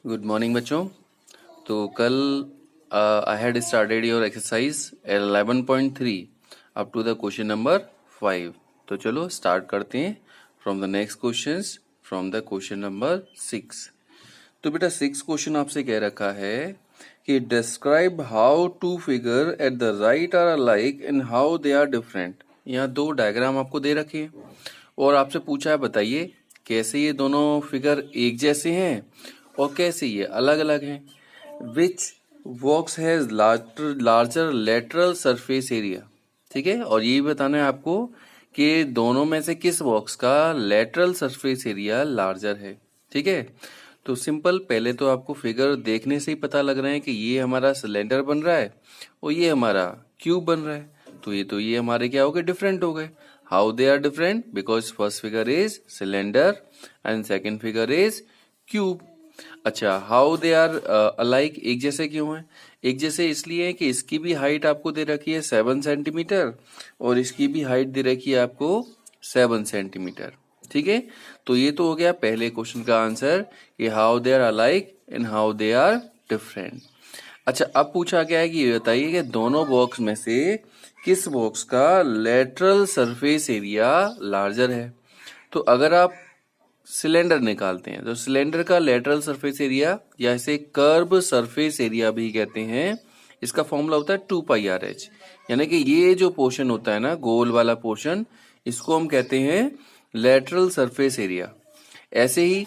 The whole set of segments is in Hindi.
गुड मॉर्निंग बच्चों। तो कल I had started your exercise 11.3 up to the question number 5। तो चलो स्टार्ट करते हैं from the next questions from the question number 6। तो बेटा 6 क्वेश्चन आपसे कह रखा है कि describe how to figure at the right are alike and how they are different. यहाँ दो डायग्राम आपको दे रखे हैं और आपसे पूछा है बताइए कैसे ये दोनों फिगर एक जैसे हैं और कैसे ये अलग अलग हैं। Which box has larger lateral surface area. ठीक है, और ये भी बताना है आपको कि दोनों में से किस बॉक्स का लेटरल सरफेस एरिया लार्जर है। ठीक है, तो सिंपल पहले तो आपको फिगर देखने से ही पता लग रहा है कि ये हमारा सिलेंडर बन रहा है और ये हमारा क्यूब बन रहा है। तो ये हमारे क्या हो गए, डिफरेंट हो गए। How they are different? Because first figure is cylinder and second figure is cube. अच्छा, हाउ दे आर अलाइक, एक जैसे क्यों है? एक जैसे इसलिए है कि इसकी भी हाइट आपको दे रखी है 7 सेंटीमीटर और इसकी भी हाइट दे रखी है आपको 7 सेंटीमीटर। ठीक है, तो ये तो हो गया पहले क्वेश्चन का आंसर कि how they are alike and how they are different. अच्छा, अब पूछा गया है कि ये बताइए कि दोनों बॉक्स में से किस बॉक्स का लेटरल सरफेस एरिया लार्जर है। तो अगर आप सिलेंडर निकालते हैं तो सिलेंडर का लेटरल सरफेस एरिया या इसे कर्व सरफेस एरिया भी कहते हैं, इसका फॉर्मूला होता है 2πRH। यानी कि ये जो पोर्शन होता है ना, गोल वाला पोर्शन, इसको हम कहते हैं लेटरल सरफेस एरिया। ऐसे ही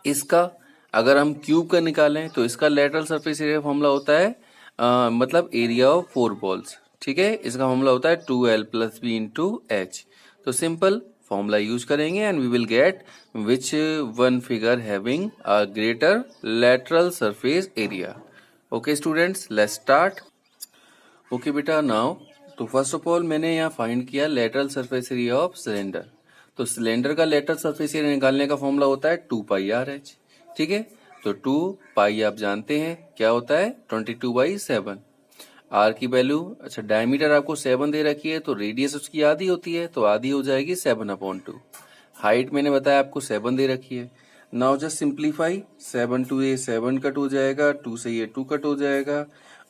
इसका अगर हम क्यूब का निकालें तो इसका लेटरल सरफेस एरिया फॉर्मूला होता है मतलब एरिया ऑफ 4 बॉल्स। ठीक है, इसका फॉर्मूला होता है 2L+B इंटू H। तो सिंपल फॉर्मूला यूज करेंगे and we will get which one figure having a greater lateral surface area. Okay students, let's start. Okay बेटा, नाउ तो फर्स्ट ऑफ ऑल मैंने यहाँ फाइंड किया lateral surface area of cylinder. तो सिलेंडर का लेटरल सरफेस एरिया निकालने का फॉर्मूला होता है 2πRH। ठीक है, तो 2π आप जानते हैं क्या होता है, 22/7। आर की वैल्यू, अच्छा डायमीटर आपको 7 दे रखी है तो रेडियस उसकी आधी होती है तो आधी हो जाएगी 7/2। हाइट मैंने बताया आपको 7 दे रखी है। नाउ जस्ट सिंप्लीफाई, 7 टू ये 7 कट हो जाएगा, 2 से ये 2 कट हो जाएगा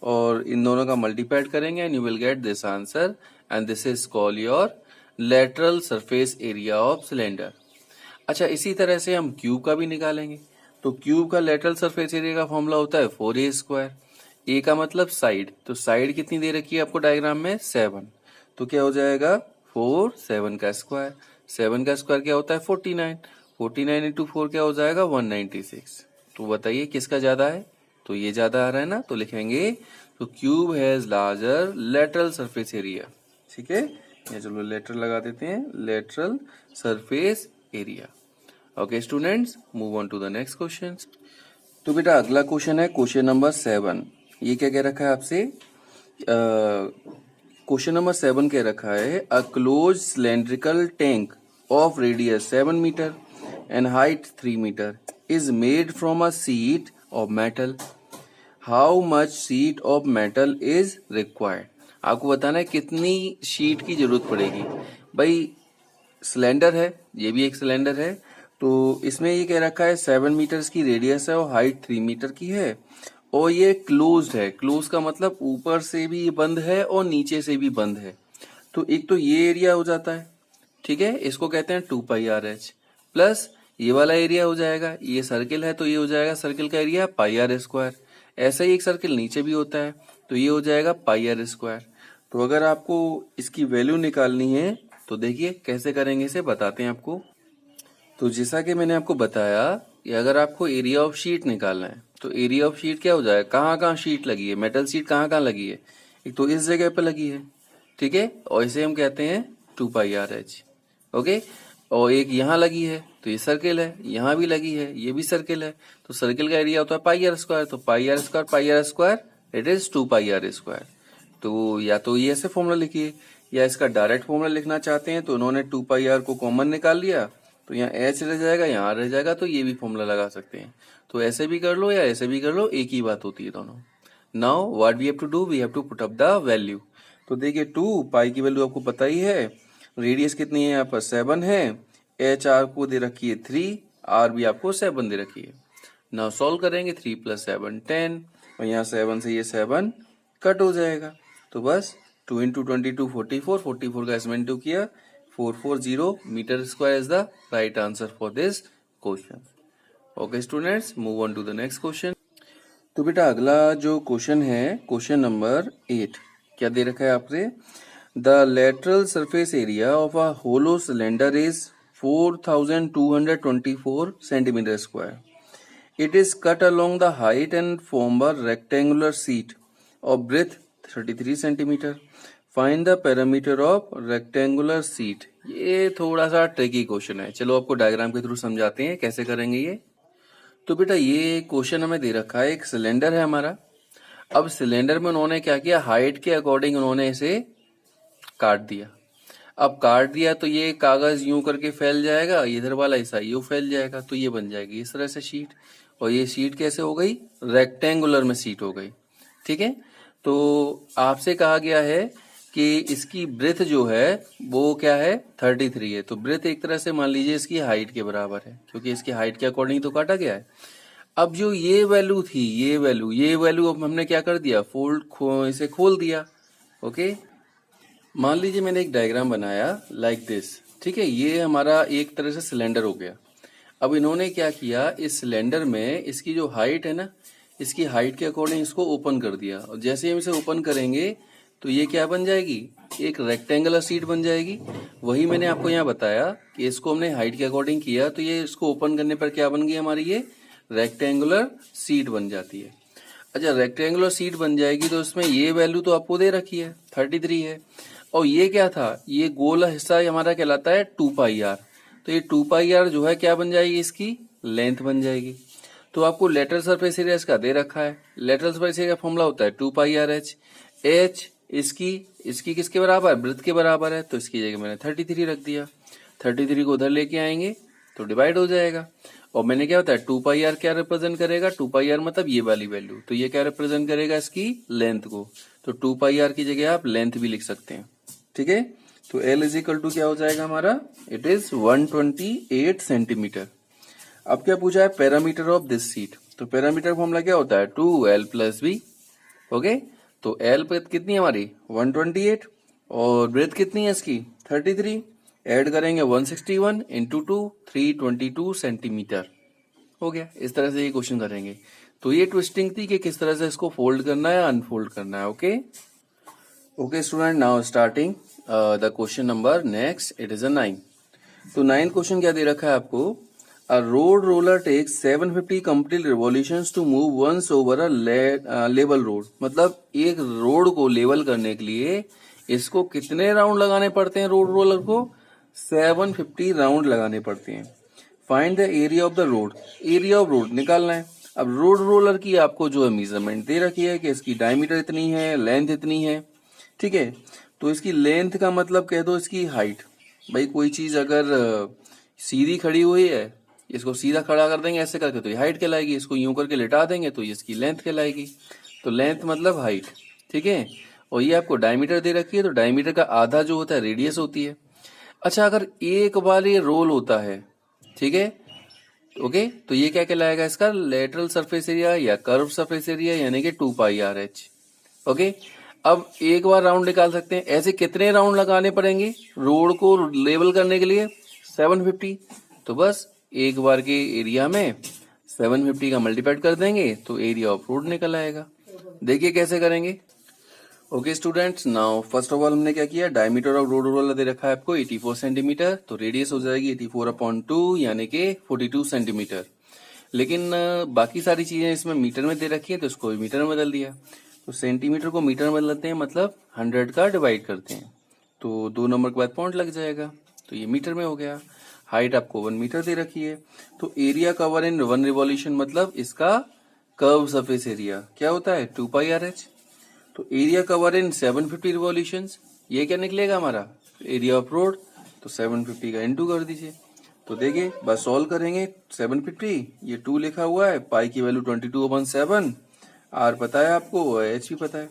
और इन दोनों का मल्टीप्लाइड करेंगे and you will get this answer and this is called your lateral surface area of cylinder. अच्छा, इसी तरह से हम क्यूब का भी निकालेंगे। तो क्यूब का लेटरल सरफेस एरिया का फॉर्मूला होता है 4A²। ए का मतलब साइड, तो साइड कितनी दे रखी है आपको डायग्राम में, 7। तो क्या हो जाएगा 4, 7 का स्क्वायर, 7 का स्क्वायर क्या होता है 49, 49 इंटू 4 क्या हो जाएगा 196। तो बताइए किसका ज्यादा है? तो ये ज्यादा आ रहा है ना, तो लिखेंगे तो cube has larger lateral surface area. ठीक है, ये चलो लेटर लगा देते हैं, lateral surface area. Okay students, move on to the next question. तो बेटा अगला क्वेश्चन है क्वेश्चन नंबर 7। ये क्या कह रखा है आपसे? क्वेश्चन नंबर 7 कह रखा है a close cylindrical tank of radius 7 metre and height 3 metre is made from a sheet of metal. How much sheet of metal is required. आपको बताना है कितनी शीट की जरूरत पड़ेगी। भाई सिलेंडर है, ये भी एक सिलेंडर है, तो इसमें ये कह रखा है 7 मीटर की रेडियस है और हाइट 3 मीटर की है और ये क्लोज्ड है। क्लोज का मतलब ऊपर से भी बंद है और नीचे से भी बंद है। तो एक तो ये एरिया हो जाता है, ठीक है, इसको कहते हैं 2πRH प्लस ये वाला एरिया हो जाएगा, ये सर्किल है तो ये हो जाएगा सर्किल का एरिया πr²। ऐसा ही एक सर्किल नीचे भी होता है तो ये हो जाएगा πr²। तो अगर आपको इसकी वैल्यू निकालनी है तो देखिए कैसे करेंगे, इसे बताते हैं आपको। तो जैसा कि मैंने आपको बताया कि अगर आपको एरिया ऑफ शीट निकालना है तो एरिया ऑफ शीट क्या हो जाएगा, कहाँ कहाँ शीट लगी है, मेटल शीट कहाँ कहाँ लगी है, एक तो इस जगह पे लगी है, ठीक है, और इसे हम कहते हैं 2πRH। ओके, और एक यहाँ लगी है तो ये सर्किल है, यहाँ भी लगी है, ये भी सर्किल है, तो सर्किल का एरिया होता है πr²। तो πr² इट इज 2πr²। तो या तो ये ऐसे फॉर्मूला लिखिए या इसका डायरेक्ट फॉर्मूला लिखना चाहते हैं तो उन्होंने 2πr को कॉमन निकाल लिया तो यहाँ h रह जाएगा, यहाँ रह जाएगा, तो ये भी फॉर्मूला लगा सकते हैं। तो ऐसे भी कर लो या ऐसे भी कर लो, एक ही बात होती है दोनों। Now what we have to do, we have to put up the value. तो देखिए 2π की वैल्यू आपको पता ही है, रेडियस कितनी है यहाँ पर 7 है, h r को दे रखी है 3, r भी आपको 7 दे रखी है। नाउ सॉल्व करेंगे 3 + 7 10 और यहाँ 7 से ये 7 कट हो जाएगा। तो बस 2 × 22 44, 44 का इसमें इंटू किया 440 metre square is the right answer for this question. Okay students, move on to the next question. तो बेटा अगला जो क्वेश्चन है क्वेश्चन नंबर 8, क्या दे रखा है आपसे? The lateral surface area of a hollow cylinder is 4224 centimetre square. It is cut along the height and form a rectangular sheet of breadth 33 centimeter. Find the perimeter of rectangular sheet. ये थोड़ा सा ट्रिकी क्वेश्चन है, चलो आपको डायग्राम के थ्रू समझाते हैं कैसे करेंगे ये। तो बेटा ये क्वेश्चन हमें दे रखा है, एक सिलेंडर है हमारा। अब सिलेंडर में उन्होंने क्या किया, हाइट के अकॉर्डिंग उन्होंने इसे काट दिया। अब काट दिया तो ये कागज यूं करके फैल जाएगा, इधर वाला हिस्सा यूं फैल जाएगा, तो ये बन जाएगी इस तरह से शीट। और ये शीट कैसे हो गई, रेक्टेंगुलर में शीट हो गई। ठीक है, तो आपसे कहा गया है कि इसकी ब्रेथ जो है वो क्या है 33 है। तो ब्रेथ एक तरह से मान लीजिए इसकी हाइट के बराबर है, क्योंकि इसकी हाइट के अकॉर्डिंग तो काटा गया है। अब जो ये वैल्यू थी, ये वैल्यू अब हमने क्या कर दिया, इसे खोल दिया। ओके, मान लीजिए मैंने एक डायग्राम बनाया लाइक दिस। ठीक है, ये हमारा एक तरह से सिलेंडर हो गया। अब इन्होंने क्या किया, इस सिलेंडर में इसकी जो हाइट है ना, इसकी हाइट के अकॉर्डिंग इसको ओपन कर दिया। और जैसे हम इसे ओपन करेंगे तो ये क्या बन जाएगी, एक रेक्टेंगुलर शीट बन जाएगी। वही मैंने आपको यहाँ बताया कि इसको हमने हाइट के अकॉर्डिंग किया तो ये इसको ओपन करने पर क्या बन गई हमारी, ये रेक्टेंगुलर शीट बन जाती है। अच्छा, रेक्टेंगुलर शीट बन जाएगी तो इसमें ये वैल्यू तो आपको दे रखी है 33 है। और ये क्या था, ये गोल हिस्सा हमारा कहलाता है 2πr। तो ये 2πr जो है क्या बन जाएगी, इसकी लेंथ बन जाएगी। तो आपको लेटरल सरफेस एरिया इसका दे रखा है। लेटरल सरफेस एरिया का फॉर्मूला होता है 2πrh। h इसकी किसके बराबर, ब्रेथ के बराबर है, तो इसकी जगह मैंने 33 रख दिया। 33 को उधर लेके आएंगे तो डिवाइड हो जाएगा। और मैंने क्या बताया, 2πr क्या रिप्रेजेंट करेगा, 2πr मतलब ये वाली वैल्यू, तो ये क्या रिप्रेजेंट करेगा, इसकी लेंथ को। तो 2πr की जगह आप लेंथ भी लिख सकते हैं। ठीक है, तो L इज इक्वल टू क्या हो जाएगा हमारा, इट इज 128 सेंटीमीटर। अब क्या पूछा है, पैरामीटर ऑफ दिस शीट। तो पैरामीटर फॉर्मूला क्या होता है, 2L + b। ओके, तो L पे कितनी है हमारी 128 और ब्रेथ कितनी है इसकी 33। ऐड करेंगे 161 × 2 322 सेंटीमीटर। हो गया। इस तरह से ये क्वेश्चन करेंगे। तो ये ट्विस्टिंग थी कि किस तरह से इसको फोल्ड करना है, अनफोल्ड करना है। Okay student, now starting the question number next, it is a 9। तो 9 क्वेश्चन क्या दे रखा है आपको, a road roller takes 750 complete revolutions to move once over a level road. मतलब एक रोड को लेवल करने के लिए इसको कितने राउंड लगाने पड़ते हैं, रोड रोलर को 750 राउंड लगाने पड़ते हैं। Find the area of the road, area of road निकालना है। अब रोड रोलर की आपको जो है मेजरमेंट दे रखी है कि इसकी डायमीटर इतनी है, लेंथ इतनी है। ठीक है, तो इसकी लेंथ का मतलब कह दो इसकी हाइट। भाई कोई चीज अगर सीधी खड़ी हुई है, इसको सीधा खड़ा कर देंगे ऐसे करके तो ये हाइट कहलाएगी, इसको यूं करके लिटा देंगे तो ये इसकी लेंथ कहलाएगी। तो लेंथ मतलब हाइट। ठीक है, और ये आपको डायमीटर दे रखी है, तो डायमीटर का आधा जो होता है रेडियस होती है। अच्छा, अगर एक बार ये रोल होता है, ठीक है, ओके, तो ये क्या कहलाएगा, इसका लेटरल सरफेस एरिया या कर्व सरफेस एरिया, यानी कि 2πrh। ओके, अब एक बार राउंड निकाल सकते हैं। ऐसे कितने राउंड लगाने पड़ेंगे रोड को लेवल करने के लिए, 750। तो बस एक बार के एरिया में 750 का मल्टीप्लाइड कर देंगे तो एरिया ऑफ रोड निकल आएगा। देखिए कैसे करेंगे। Okay students, now first of all हमने क्या किया, डायमीटर ऑफ रोड रोलर दे रखा है आपको 84 सेंटीमीटर, तो रेडियस हो जाएगी 84/2 यानी कि 42 सेंटीमीटर। लेकिन बाकी सारी चीजें इसमें मीटर में दे रखी है तो इसको मीटर में बदल दिया। तो सेंटीमीटर को मीटर में बदलते हैं, मतलब 100 का डिवाइड करते हैं तो 2 नंबर के बाद पॉइंट लग जाएगा, तो ये मीटर में हो गया। हाइट आपको 1 मीटर दे रखी है। तो एरिया कवर इन 1 रिवॉल्यूशन, मतलब इसका कर्व सरफेस एरिया क्या होता है 2πrh। तो एरिया कवर इन 750 रिवॉल्यूशंस, ये क्या निकलेगा हमारा एरिया ऑफ रोड। तो 750 का इंटू कर दीजिए। तो देखिए बस सॉल्व करेंगे 750, ये 2 लिखा हुआ है, पाई की वैल्यू 22/7, आर पता है आपको, एच भी पता है।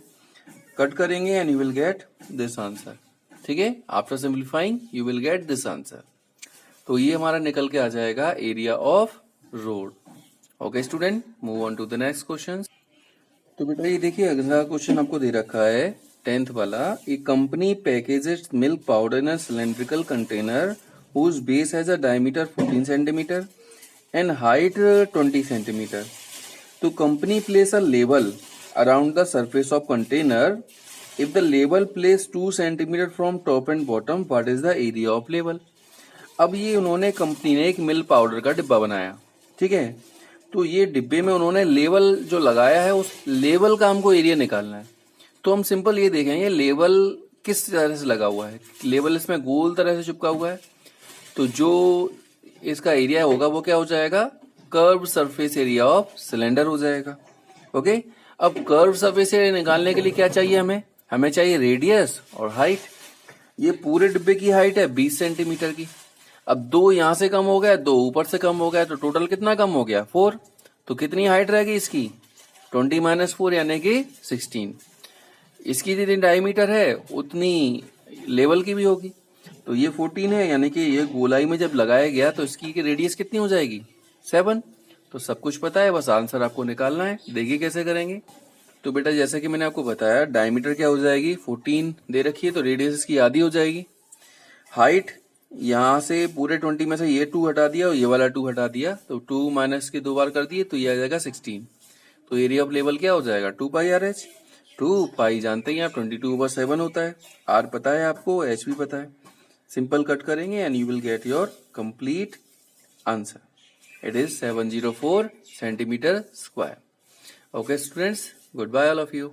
कट करेंगे and you will get this answer. ठीक है, after simplifying you will get this answer. तो ये हमारा निकल के आ जाएगा area of rod. Okay student, move on to the next question. तो बेटा ये देखिए अगला क्वेश्चन आपको दे रखा है 10th वाला। A company packages milk powder in a cylindrical container whose base has a diameter 14 centimeter and height 20 centimeter. तो company place a label around the surface of container. If the label placed 2 centimeter from top and bottom, what is the area of label? अब ये उन्होंने कंपनी ने एक मिल्क पाउडर का डिब्बा बनाया, ठीक है। तो ये डिब्बे में उन्होंने लेवल जो लगाया है उस लेवल का हमको एरिया निकालना है। तो हम सिंपल ये देखेंगे लेवल किस तरह से लगा हुआ है। लेवल इसमें गोल तरह से चिपका हुआ है, तो जो इसका एरिया होगा वो क्या हो जाएगा, curve surface area of cylinder हो जाएगा। ओके, अब कर्व सरफेस एरिया निकालने के लिए क्या चाहिए हमें चाहिए रेडियस और हाइट। ये पूरे डिब्बे की हाइट है 20 सेंटीमीटर की। अब 2 यहां से कम हो गया, 2 ऊपर से कम हो गया, तो टोटल कितना कम हो गया 4। तो कितनी हाइट रहेगी इसकी 20 - 4 यानी कि 16। इसकी जितनी डायमीटर है उतनी लेवल की भी होगी, तो ये 14 है, यानी कि ये गोलाई में जब लगाया गया तो इसकी रेडियस कितनी हो जाएगी 7। तो सब कुछ पता है, बस आंसर आपको निकालना है। देखिए कैसे करेंगे। तो बेटा जैसा कि मैंने आपको बताया डायमीटर क्या हो जाएगी 14 दे रखी है, तो रेडियस इसकी आधी हो जाएगी। हाइट यहां से पूरे 20 में से ये 2 हटा दिया और ये वाला 2 हटा दिया, तो 2 माइनस के 2 बार कर दिए तो ये आ जाएगा 16। तो एरिया ऑफ लेवल क्या हो जाएगा 2 पाई आर एच। 2 पाई जानते हैं आप 22/7 होता है, आर पता है आपको, एच भी पता है। सिंपल कट करेंगे and you will get your complete answer. It is 704 centimetre square. Okay students, goodbye all of you.